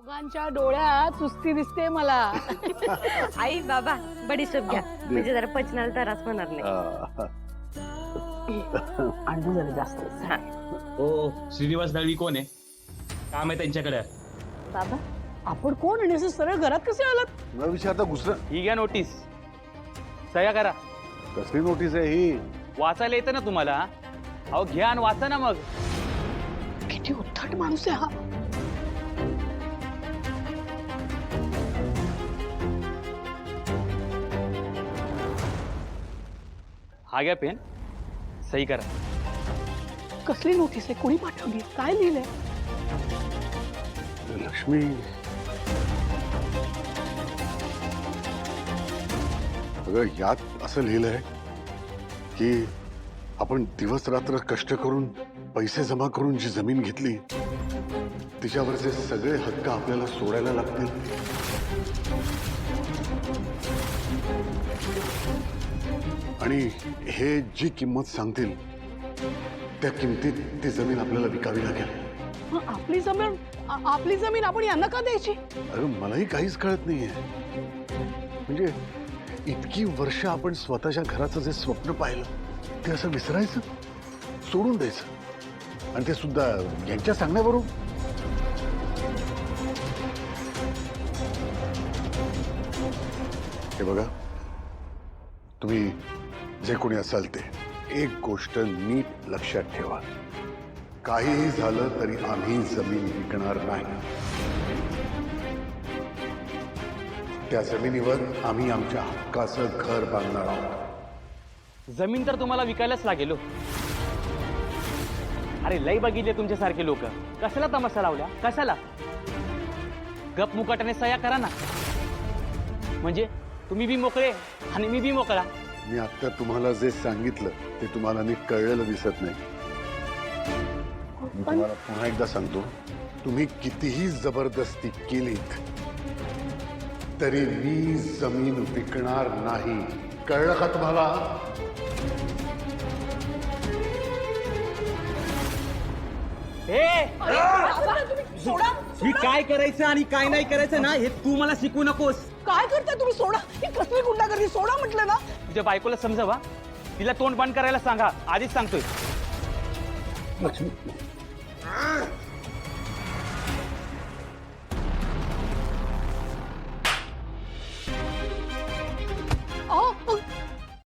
दोघांच्या डोळ्यात सुस्ती दिसते मला. आई बाबा बडीशेप घ्या म्हणजे जरा पचनाला त्रास होणार नाही. आणखी जरा जास्त. हो श्रीनिवास दळवी कोण आहे? काम आहे त्यांच्याकडे. बाबा आपण कोण आणि असं सरळ घरात कसे आलात? न विचारता घुसलं. ही घ्या नोटीस, सह्या करा. कसली नोटीस आहे ही? वाचायला येतं ना तुम्हाला? अहो घ्या आणि वाचा ना मग. किती उद्धट माणूस आहे हा. हा घ्या पेन, सही करा. कसली नोटीस आहे? कोणी पाठवली? काय लिहिलंय? लक्ष्मी, अगं यात असं लिहिलंय की आपण दिवस रात्र कष्ट करून पैसे जमा करून जी जमीन घेतली तिच्यावरचे सगळे हक्क आपल्याला सोडायला लागतील. आणि हे जी किंमत सांगतील त्या किमतीत ती जमीन आपल्याला विकावी लागेल. मग आपली जमीन आपण यांना का द्यायची? अरे मलाही काहीच कळत नाहीये. म्हणजे इतकी वर्ष आपण स्वतःच्या घराचं जे स्वप्न पाहिलं ते असं विसरायचं, सोडून द्यायचं, आणि ते सुद्धा यांच्या सांगण्यावरून. हे बघा, तुम्ही जे कोणी असाल ते एक गोष्ट नीट लक्षात ठेवा. काहीही झालं तरी आम्ही जमीन विकणार नाही. त्या जमिनीवर आम्ही आमच्या हक्काचं घर बांधणार आहोत. जमीन तर तुम्हाला विकायलाच लागेल हो. अरे लई बघितले तुमच्यासारखे लोक. कशाला तमाशा लावल्या? कशाला? गप मुकाटाने सह्या करा ना, म्हणजे तुम्ही बी मोकळे आणि मी बी मोकळा. मी आता तुम्हाला जे सांगितलं ते तुम्हाला नीट कळलेलं दिसत नाही. मी तुम्हाला पुन्हा एकदा सांगतो, तुम्ही कितीही जबरदस्ती केलीत तरी मी जमीन विकणार नाही. कळलं का तुम्हाला? मी काय करायचं आणि काय नाही करायचं ना हे तू मला शिकवू नकोस. काय करताय तुम्ही? सोडा. ही कसली गुंडागर्दी? सोडा म्हटलं ना. तुझ्या बायकोला समजावा, तिला तोंड बंद करायला सांगा. आधीच सांगतोय. लक्ष्मी,